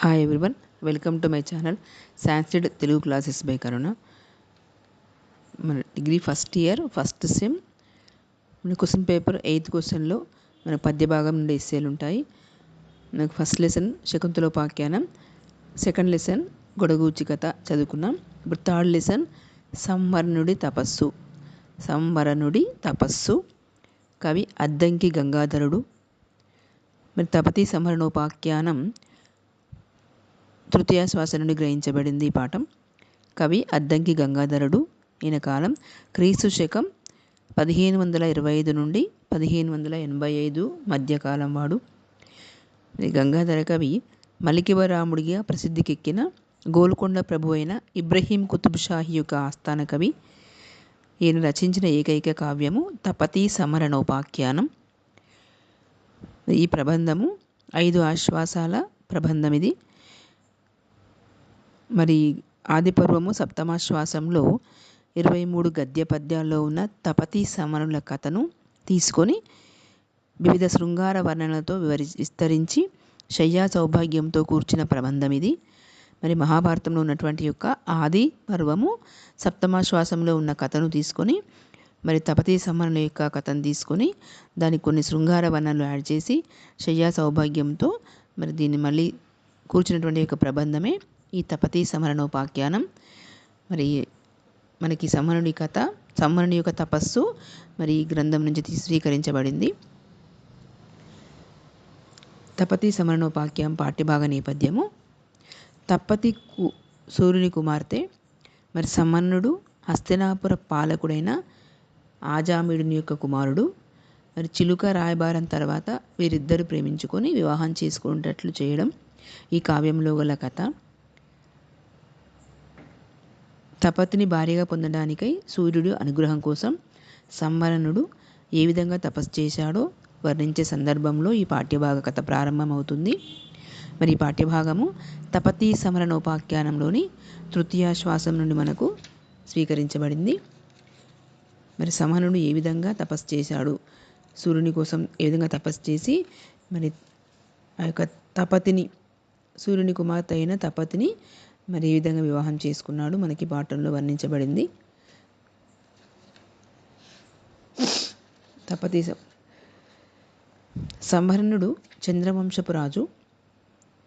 Hi everyone, welcome to my channel Sanskrit Telugu classes by Karuna. మన degree first year first sem మన question paper 8th క్వశ్చన్లో మన పద్య భాగం నుండి ఎస్సేలు ఉంటాయి. మనకు ఫస్ట్ లెసన్ శకుంతలోపాఖ్యానం, సెకండ్ లెసన్ గొడగూచి కథ చదువుకున్నాం. ఇప్పుడు థర్డ్ లెసన్ సంవరణుడి తపస్సు. కవి అద్దంకి గంగాధరుడు. మరి తపతి సంహరణోపాఖ్యానం తృతీయ శ్వాస నుండి గ్రహించబడింది ఈ పాఠం. కవి అద్దంకి గంగాధరుడు. ఈయన కాలం క్రీస్తు శకం 1525 నుండి 1585 మధ్యకాలం వాడు. గంగాధర కవి మలికివరాముడిగా ప్రసిద్ధికెక్కిన గోల్కొండ ప్రభు అయిన ఇబ్రహీం కుతుబ్ షాహీ యొక్క ఆస్థాన కవి. ఈయన రచించిన ఏకైక కావ్యము తపతి సంహరణోపాఖ్యానం. ఈ ప్రబంధము 5 ఆశ్వాసాల ప్రబంధం. ఇది మరి ఆదిపర్వము సప్తమాశ్వాసంలో 23 గద్య పద్యాల్లో ఉన్న తపతి సమరుల కథను తీసుకొని వివిధ శృంగార వర్ణనలతో విస్తరించి శయ్యా సౌభాగ్యంతో కూర్చిన ప్రబంధం ఇది. మరి మహాభారతంలో ఉన్నటువంటి యొక్క ఆది పర్వము సప్తమాశ్వాసంలో ఉన్న కథను తీసుకొని మరి తపతి సమరుల యొక్క కథను తీసుకొని దానికి కొన్ని శృంగార వర్ణనలు యాడ్ చేసి శయ్యా సౌభాగ్యంతో మరి దీన్ని మళ్ళీ కూర్చున్నటువంటి యొక్క ప్రబంధమే ఈ తపతి సంహరణోపాఖ్యానం. మరి మనకి సంహరణి యొక్క తపస్సు మరి ఈ గ్రంథం నుంచి స్వీకరించబడింది. తపతి సంహరణోపాఖ్యానం పాఠ్యభాగ నేపథ్యము. తపతి సూర్యుని కుమార్తె. మరి సంహరణుడు హస్తినాపుర పాలకుడైన ఆజామిడుని యొక్క కుమారుడు. మరి చిలుక రాయబారం తర్వాత వీరిద్దరు ప్రేమించుకొని వివాహం చేసుకునేటట్లు చేయడం ఈ కావ్యంలో గల కథ. తపతిని భార్యగా పొందడానికై సూర్యుడు అనుగ్రహం కోసం సంవరణుడు ఏ విధంగా తపస్సు చేశాడో వర్ణించే సందర్భంలో ఈ పాఠ్యభాగ కథ ప్రారంభమవుతుంది. మరి ఈ పాఠ్యభాగము తపతి సంహరణోపాఖ్యానంలోని తృతీయాశ్వాసం నుండి మనకు స్వీకరించబడింది. మరి సంవరణుడు ఏ విధంగా తపస్సు చేశాడు, సూర్యుని కోసం ఏ విధంగా తపస్సు చేసి మరి ఆ యొక్క తపతిని సూర్యుని కుమార్తె అయిన తపతిని మరి ఏ విధంగా వివాహం చేసుకున్నాడు మనకి పాఠంలో వర్ణించబడింది. తపతి సంవరణుడు చంద్రవంశపు రాజు.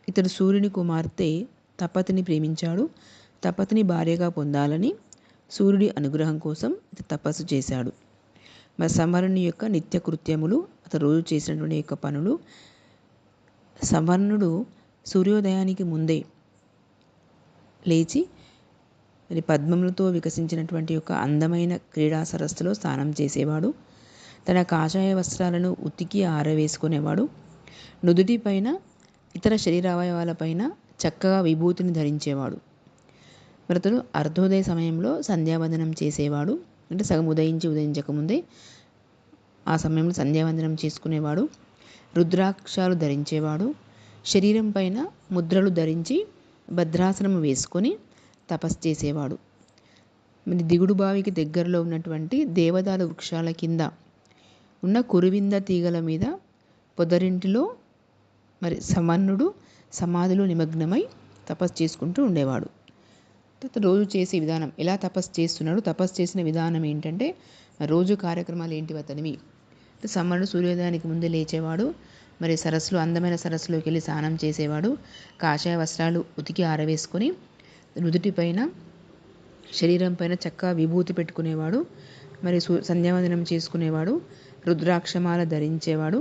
ఇతడు సూర్యుని కుమార్తె తపతిని ప్రేమించాడు. తపతిని భార్యగా పొందాలని సూర్యుడి అనుగ్రహం కోసం ఇతడు తపస్సు చేశాడు. మరి సంవరణుని యొక్క నిత్య కృత్యములు, అతడు రోజు చేసినటువంటి యొక్క పనులు. సంవరణుడు సూర్యోదయానికి ముందే లేచి మరి పద్మములతో వికసించినటువంటి యొక్క అందమైన క్రీడా సరస్సులో స్నానం చేసేవాడు. తన కాషాయ వస్త్రాలను ఉతికి ఆరవేసుకునేవాడు. నుదుటి పైన ఇతర శరీరావయవాలపైన చక్కగా విభూతిని ధరించేవాడు. మృతుడు అర్ధోదయ సమయంలో సంధ్యావందనం చేసేవాడు. అంటే సగం ఉదయించకముందే ఆ సమయంలో సంధ్యావందనం చేసుకునేవాడు. రుద్రాక్షాలు ధరించేవాడు. శరీరం పైన ముద్రలు ధరించి భద్రాసనము వేసుకొని తపస్సు చేసేవాడు. మరి దిగుడు బావికి దగ్గరలో ఉన్నటువంటి దేవదారు వృక్షాల కింద ఉన్న కురువింద తీగల మీద పొదరింటిలో మరి సంవరణుడు సమాధిలో నిమగ్నమై తపస్సు చేసుకుంటూ ఉండేవాడు. రోజు చేసే విధానం, ఎలా తపస్సు చేస్తున్నాడు, తపస్సు చేసిన విధానం ఏంటంటే రోజు కార్యక్రమాలు ఏంటివి అతనివి. సంవరణుడు సూర్యోదయానికి ముందే లేచేవాడు. మరి సరస్సులో అందమైన సరస్సులోకి వెళ్ళి స్నానం చేసేవాడు. కాషాయ వస్త్రాలు ఉతికి ఆరవేసుకొని నుదుటి పైన శరీరం పైన చక్కగా విభూతి పెట్టుకునేవాడు. మరి సంధ్యావందనం చేసుకునేవాడు. రుద్రాక్షమాల ధరించేవాడు.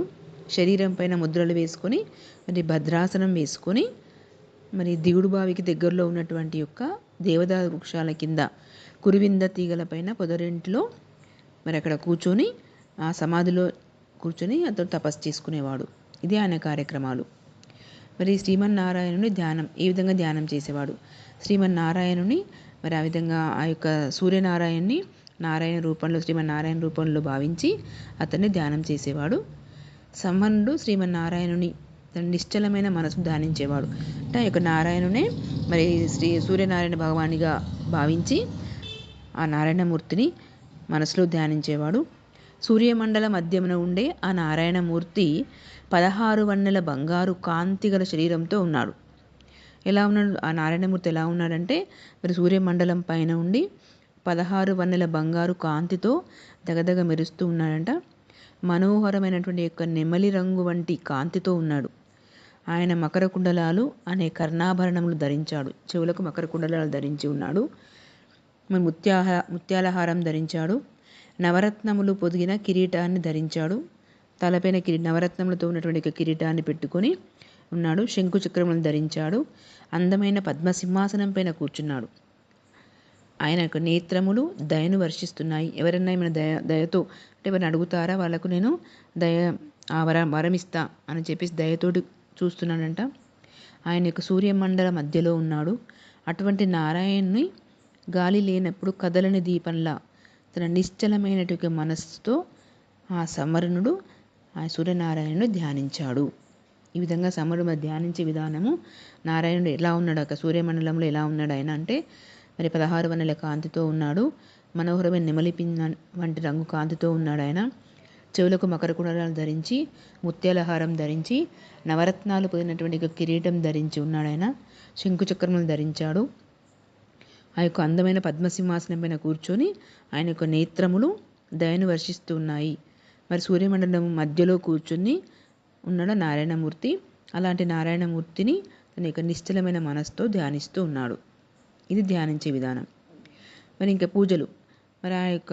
శరీరం పైన ముద్రలు వేసుకొని మరి భద్రాసనం వేసుకొని మరి దిగుడు బావికి దగ్గరలో ఉన్నటువంటి యొక్క దేవదారు వృక్షాల కింద కురువింద తీగల పైన పొదరింటిలో మరి అక్కడ కూర్చొని ఆ సమాధిలో కూర్చొని అతడు తపస్సు చేసుకునేవాడు. ఇది ఆయన కార్యక్రమాలు. మరి శ్రీమన్నారాయణుని ఏ విధంగా ధ్యానం చేసేవాడు. శ్రీమన్నారాయణుని మరి ఆ విధంగా ఆ యొక్క సూర్యనారాయణని శ్రీమన్నారాయణ రూపంలో భావించి అతన్ని ధ్యానం చేసేవాడు. సంవరణుడు శ్రీమన్నారాయణుని తన నిశ్చలమైన మనసు ధ్యానించేవాడు. అంటే ఆ యొక్క నారాయణునే మరి సూర్యనారాయణ భగవానిగా భావించి ఆ నారాయణమూర్తిని మనసులో ధ్యానించేవాడు. సూర్యమండల మధ్యమున ఉండే ఆ నారాయణమూర్తి 16 వన్నెల బంగారు కాంతిగల శరీరంతో ఉన్నాడు. ఎలా ఉన్నాడు ఆ నారాయణమూర్తి? ఎలా ఉన్నాడంటే మరి సూర్యమండలం పైన ఉండి 16 వన్నెల బంగారు కాంతితో దగదగ మెరుస్తూ ఉన్నాడంట. మనోహరమైనటువంటి యొక్క నెమలి రంగు వంటి కాంతితో ఉన్నాడు. ఆయన మకర కుండలాలు అనే కర్ణాభరణములు ధరించాడు. చెవులకు మకర కుండలాలు ధరించి ఉన్నాడు. మరి ముత్యాలహారం ధరించాడు. నవరత్నములు పొదిగిన కిరీటాన్ని ధరించాడు. తలపైన నవరత్నములతో ఉన్నటువంటి కిరీటాన్ని పెట్టుకొని ఉన్నాడు. శంకు చక్రములను ధరించాడు. అందమైన పద్మసింహాసనం పైన కూర్చున్నాడు. ఆయన యొక్క నేత్రములు దయను వర్షిస్తున్నాయి. ఎవరన్నా ఏమైనా దయతో అంటే ఎవరిని అడుగుతారా వాళ్ళకు నేను వరమిస్తా అని చెప్పేసి దయతోటి చూస్తున్నాడంట. ఆయన యొక్క సూర్యమండల మధ్యలో ఉన్నాడు. అటువంటి నారాయణుని గాలి లేనప్పుడు కదలని దీపంలా తన నిశ్చలమైనటువంటి మనస్సుతో ఆ సమరునుడు ఆ సూర్యనారాయణుడు ధ్యానించాడు. ఈ విధంగా సమరుడు ధ్యానించే విధానము, నారాయణుడు ఎలా ఉన్నాడు, ఒక సూర్యమండలంలో ఎలా ఉన్నాడు ఆయన అంటే మరి 16 వన్నెల కాంతితో ఉన్నాడు. మనోహరమైన నెమలి వంటి రంగు కాంతితో ఉన్నాడు ఆయన. చెవులకు మకర కుండలాలు ధరించి, ముత్యాలహారం ధరించి, నవరత్నాలు పొందినటువంటి కిరీటం ధరించి ఉన్నాడు ఆయన. శంకు చక్రములు ధరించాడు. ఆ యొక్క అందమైన పద్మసింహాసనం పైన కూర్చొని ఆయన యొక్క నేత్రములు దయను వర్షిస్తూ ఉన్నాయి. మరి సూర్యమండలం మధ్యలో కూర్చుని ఉన్నాడు నారాయణమూర్తి. అలాంటి నారాయణమూర్తిని తన యొక్క నిశ్చలమైన మనసుతో ధ్యానిస్తూ ఉన్నాడు. ఇది ధ్యానించే విధానం. మరి ఇంకా పూజలు, మరి ఆ యొక్క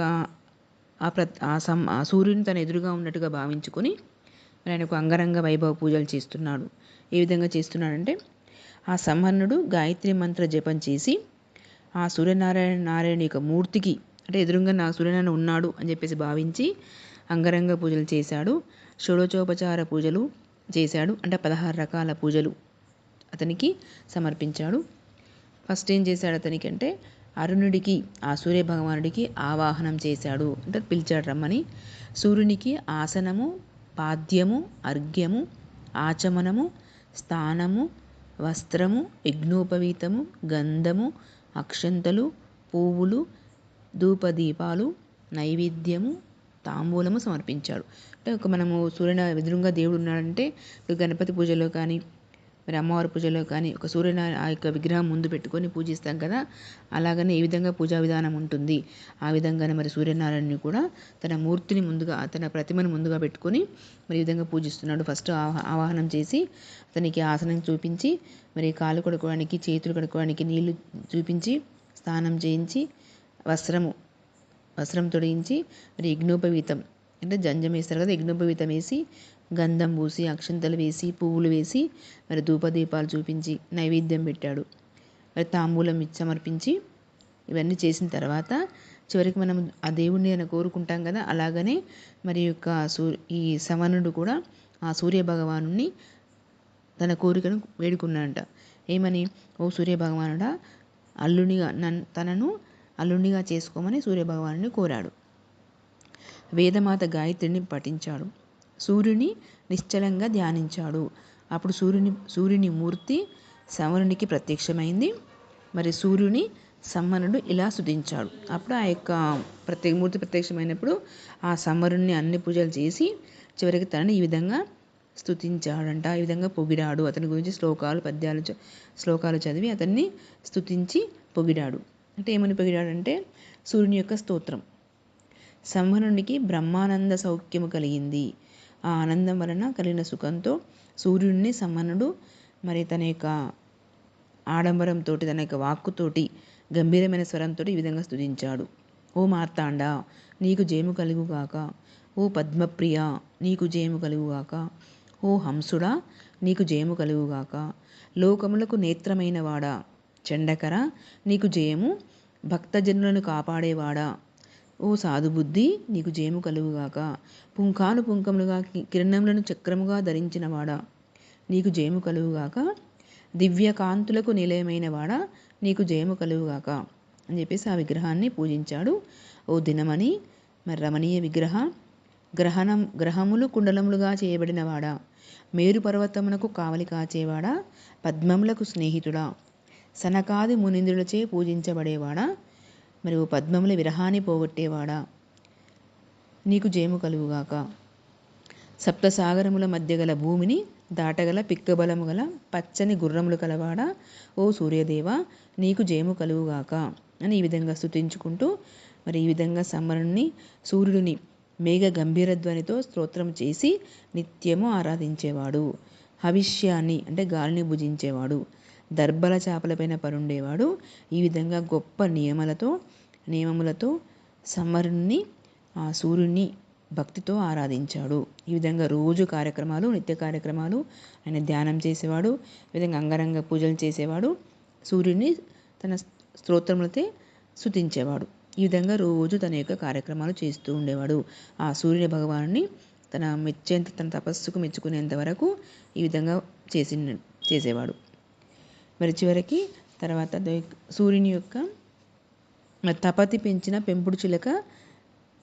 ఆ సూర్యుని తన ఎదురుగా ఉన్నట్టుగా భావించుకొని మరి ఆయనకు అంగరంగ వైభవ పూజలు చేస్తున్నాడు. ఏ విధంగా చేస్తున్నాడంటే ఆ సంహన్నుడు గాయత్రి మంత్ర జపం చేసి ఆ సూర్యనారాయణ యొక్క మూర్తికి అంటే ఎదురుగా నా సూర్యనారాయణ ఉన్నాడు అని చెప్పేసి భావించి అంగరంగ పూజలు చేశాడు. షోడశోపచార పూజలు చేశాడు. అంటే 16 రకాల పూజలు అతనికి సమర్పించాడు. ఫస్ట్ ఏం చేశాడు అతనికి అంటే అరుణుడికి, ఆ సూర్య భగవానుడికి ఆవాహనం చేశాడు. అంటే పిలిచాడు రమ్మని. సూర్యునికి ఆసనము, పాద్యము, అర్ఘ్యము, ఆచమనము, స్థానము, వస్త్రము, యజ్ఞోపవీతము, గంధము, అక్షంతలు, పువ్వులు, ధూపదీపాలు, నైవేద్యము, తాంబూలము సమర్పించాడు. అంటే మనము ఎదురుగా దేవుడు ఉన్నాడంటే గణపతి పూజలో కానీ మరి అమ్మవారి పూజలో కానీ ఒక ఆ యొక్క విగ్రహం ముందు పెట్టుకొని పూజిస్తాం కదా, అలాగనే ఏ విధంగా పూజా విధానం ఉంటుంది ఆ విధంగానే మరి సూర్యనారాయణని కూడా తన మూర్తిని ముందుగా, తన ప్రతిమను ముందుగా పెట్టుకొని మరి ఈ విధంగా పూజిస్తున్నాడు. ఫస్ట్ ఆవాహనం చేసి అతనికి ఆసనం చూపించి మరి కాలు కడుక్కోవడానికి, చేతులు కడుక్కోవడానికి నీళ్లు చూపించి స్నానం చేయించి వస్త్రం తొడిగించి మరి యజ్ఞోపవీతం అంటే జంజం వేస్తారు కదా, యజ్ఞోపవీతం వేసి గంధం పూసి, అక్షంతలు వేసి, పువ్వులు వేసి మరి ధూపదీపాలు చూపించి నైవేద్యం పెట్టాడు. మరి తాంబూలం సమర్పించి ఇవన్నీ చేసిన తర్వాత చివరికి మనం ఆ దేవుణ్ణి అని కోరుకుంటాం కదా, అలాగనే మరి యొక్క ఈ సమనుడు కూడా ఆ సూర్య భగవానుని తన కోరికను వేడుకున్నాడంట. ఏమని? ఓ సూర్య భగవానుడా, తనను అల్లునిగా చేసుకోమని సూర్యభగవానుని కోరాడు. వేదమాత గాయత్రిని పఠించాడు. సూర్యుని నిశ్చలంగా ధ్యానించాడు. అప్పుడు సూర్యుని మూర్తి సమరునికి ప్రత్యక్షమైంది. మరి సూర్యుని సంహనుడు ఇలా స్తుతించాడు. అప్పుడు ఆ యొక్క మూర్తి ప్రత్యక్షమైనప్పుడు ఆ సమరుని అన్ని పూజలు చేసి చివరికి తనని ఈ విధంగా స్తుతించాడంట. ఈ విధంగా పొగిడాడు. అతని గురించి శ్లోకాలు చదివి అతన్ని స్తుతించి పొగిడాడు. అంటే ఏమని పొగిడాడంటే సూర్యుని యొక్క స్తోత్రం. సంహనునికి బ్రహ్మానంద సౌఖ్యము కలిగింది. ఆ ఆనందం వలన కలిగిన సుఖంతో సూర్యుడిని సంహనుడు మరి తన యొక్క ఆడంబరంతో, తన యొక్క వాక్కుతోటి, గంభీరమైన స్వరంతో ఈ విధంగా స్తుతించాడు. ఓ మార్తాండ, నీకు జయము కలుగుగాక. ఓ పద్మప్రియ, నీకు జయము కలుగుగాక. ఓ హంసుడా, నీకు జయము కలుగుగాక. లోకములకు నేత్రమైన వాడా, చండకర, నీకు జయము. భక్తజనులను కాపాడేవాడా, ఓ సాధుబుద్ధి, నీకు జయము కలుగుగాక. పుంఖానుపుంఖములుగా కిరణములను చక్రముగా ధరించినవాడా, నీకు జయము కలుగుగాక. దివ్యకాంతులకు నిలయమైన వాడా, నీకు జయము కలుగుగాక అని చెప్పేసి ఆ విగ్రహాన్ని పూజించాడు. ఓ దినమణి, మరి రమణీయ విగ్రహ, గ్రహములు కుండలములుగా చేయబడినవాడా, మేరు పర్వతమునకు కావలి కాచేవాడా, పద్మములకు స్నేహితుడా, సనకాది మునీంద్రులచే పూజించబడేవాడా, మరి ఓ పద్మముల విరహాన్ని పోగొట్టేవాడా, నీకు జయము కలుగుగాక. సప్తసాగరముల మధ్య గల భూమిని దాటగల పిక్కబలము గల పచ్చని గుర్రములు కలవాడా, ఓ సూర్యదేవ నీకు జయము కలుగుగాక అని ఈ విధంగా స్తుతించుకుంటూ మరి ఈ విధంగా సంవరుణ్ణి సూర్యుడిని మేఘ గంభీర ధ్వనితో స్తోత్రం చేసి నిత్యము ఆరాధించేవాడు. హవిష్యాన్ని అంటే గాలిని భుజించేవాడు. దర్బల చేపలపైన పరుండేవాడు. ఈ విధంగా గొప్ప నియమములతో సంవరుణ్ణి ఆ సూర్యుని భక్తితో ఆరాధించాడు. ఈ విధంగా రోజు కార్యక్రమాలు, నిత్య కార్యక్రమాలు ఆయన ధ్యానం చేసేవాడు. ఈ విధంగా అంగరంగ పూజలు చేసేవాడు. సూర్యుని తన స్తోత్రములతో స్తుతించేవాడు. ఈ విధంగా రోజు తన యొక్క కార్యక్రమాలు చేస్తూ ఉండేవాడు. ఆ సూర్యుని భగవానుని తన తపస్సుకు మెచ్చుకునేంత వరకు ఈ విధంగా చేసేవాడు. మరి చివరికి తర్వాత సూర్యుని యొక్క తపతి పెంచిన పెంపుడు చిలక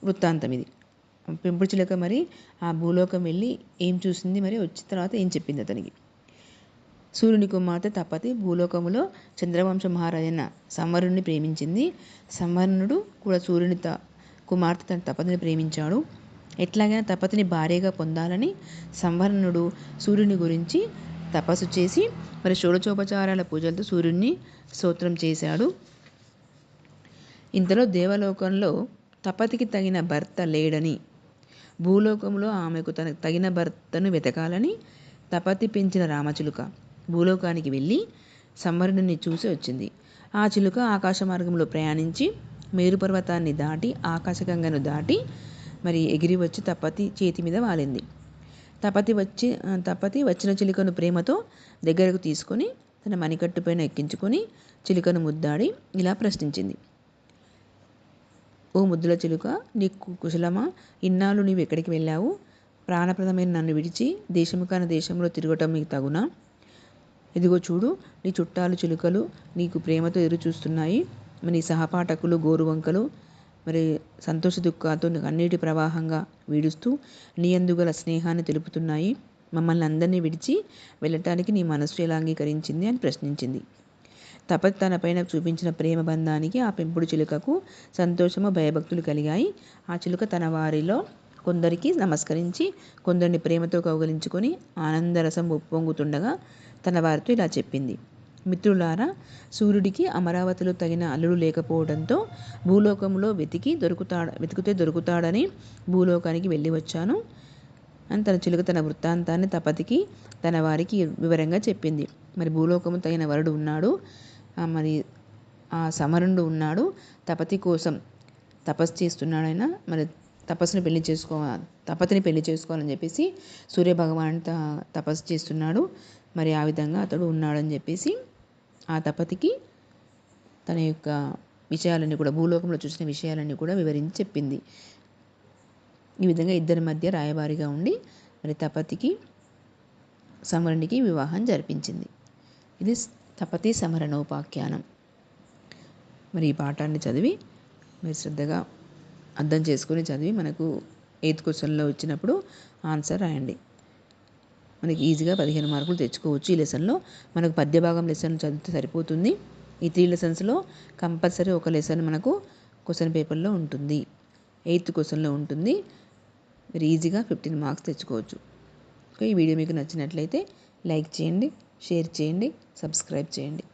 వృత్తాంతం ఇది. పెంపుడు చిలక మరి ఆ భూలోకం వెళ్ళి ఏం చూసింది, మరి వచ్చిన తర్వాత ఏం చెప్పింది అతనికి. సూర్యుని కుమార్తె తపతి భూలోకములో చంద్రవంశ మహారాజైన సంవరుణ్ణి ప్రేమించింది. సంవరుణుడు కూడా సూర్యుని కుమార్తె తన తపతిని ప్రేమించాడు. ఎట్లాగైనా తపతిని భార్యగా పొందాలని సంవరుణుడు సూర్యుని గురించి తపస్సు చేసి మరి షోడచోపచారాల పూజలతో సూర్యుడిని స్తోత్రం చేశాడు. ఇంతలో దేవలోకంలో తపతికి తగిన భర్త లేడని, భూలోకంలో ఆమెకు తగిన భర్తను వెతకాలని తపతి పెంచిన రామచిలుక భూలోకానికి వెళ్ళి సంవరుణుని చూసి వచ్చింది. ఆ చిలుక ఆకాశ మార్గంలో ప్రయాణించి మేరుపర్వతాన్ని దాటి ఆకాశగంగను దాటి మరి ఎగిరి వచ్చి తపతి చేతి మీద వాలింది. తపతి వచ్చిన చిలుకను ప్రేమతో దగ్గరకు తీసుకొని తన మణికట్టు పైన ఎక్కించుకొని చిలుకను ముద్దాడి ఇలా ప్రశ్నించింది. ఓ ముద్దుల చిలుక, నీకు కుశలమా? ఇన్నాళ్ళు నీవు ఎక్కడికి వెళ్ళావు? ప్రాణప్రదమైన నన్ను విడిచి దేశము కాని దేశంలో తిరగటం నీకు తగునా? ఇదిగో చూడు, నీ చుట్టాలు చిలుకలు నీకు ప్రేమతో ఎదురు చూస్తున్నాయి. నీ సహపాఠకులు గోరువంకలు మరి సంతోష దుఃఖాలతో కన్నీటి ప్రవాహంగా వీడుస్తూ నీ యందు గల స్నేహాన్ని తెలుపుతున్నాయి. మమ్మల్ని అందరినీ విడిచి వెళ్ళటానికి నీ మనస్సు ఎలా అంగీకరించింది అని ప్రశ్నించింది. తపతి తన పైన చూపించిన ప్రేమ బంధానికి ఆ పెంపుడు చిలుకకు సంతోషము, భయభక్తులు కలిగాయి. ఆ చిలుక తన వారిలో కొందరికి నమస్కరించి కొందరిని ప్రేమతో కౌగలించుకొని ఆనందరసం ఉప్పొంగుతుండగా తన వారితో ఇలా చెప్పింది. మిత్రులారా, సూర్యుడికి అమరావతిలో తగిన అల్లుడు లేకపోవడంతో భూలోకంలో వెతికితే దొరుకుతాడని భూలోకానికి వెళ్ళి వచ్చాను అని తన చిలుక తన వృత్తాంతాన్ని తపతికి తన వారికి వివరంగా చెప్పింది. మరి భూలోకము తగిన వరుడు ఉన్నాడు, మరి ఆ సమరుడు ఉన్నాడు, తపతి కోసం తపస్సు చేస్తున్నాడైనా మరి తపతిని పెళ్లి చేసుకోవాలని చెప్పేసి సూర్యభగవాన్ తపస్సు చేస్తున్నాడు. మరి ఆ విధంగా అతడు ఉన్నాడని చెప్పేసి ఆ తపతికి తన యొక్క విషయాలన్నీ కూడా, భూలోకంలో చూసిన విషయాలన్నీ కూడా వివరించి చెప్పింది. ఈ విధంగా ఇద్దరి మధ్య రాయబారిగా ఉండి మరి తపతికి సమరునికి వివాహం జరిపించింది. ఇది తపతి సమరణోపాఖ్యానం. మరి ఈ పాఠాన్ని చదివి మీరు శ్రద్ధగా అర్థం చేసుకొని చదివి మనకు 8th క్వశ్చన్లో వచ్చినప్పుడు ఆన్సర్ రాయండి. మనకి ఈజీగా 15 మార్కులు తెచ్చుకోవచ్చు. ఈ లెసన్లో మనకు పద్యభాగం లెసన్ చదివితే సరిపోతుంది. ఈ 3 లెసన్స్లో కంపల్సరీ ఒక లెసన్ మనకు క్వశ్చన్ పేపర్లో ఉంటుంది, 8th క్వశ్చన్లో ఉంటుంది. మీరు ఈజీగా 15 మార్క్స్ తెచ్చుకోవచ్చు. ఈ వీడియో మీకు నచ్చినట్లయితే లైక్ చేయండి, షేర్ చేయండి, సబ్స్క్రైబ్ చేయండి.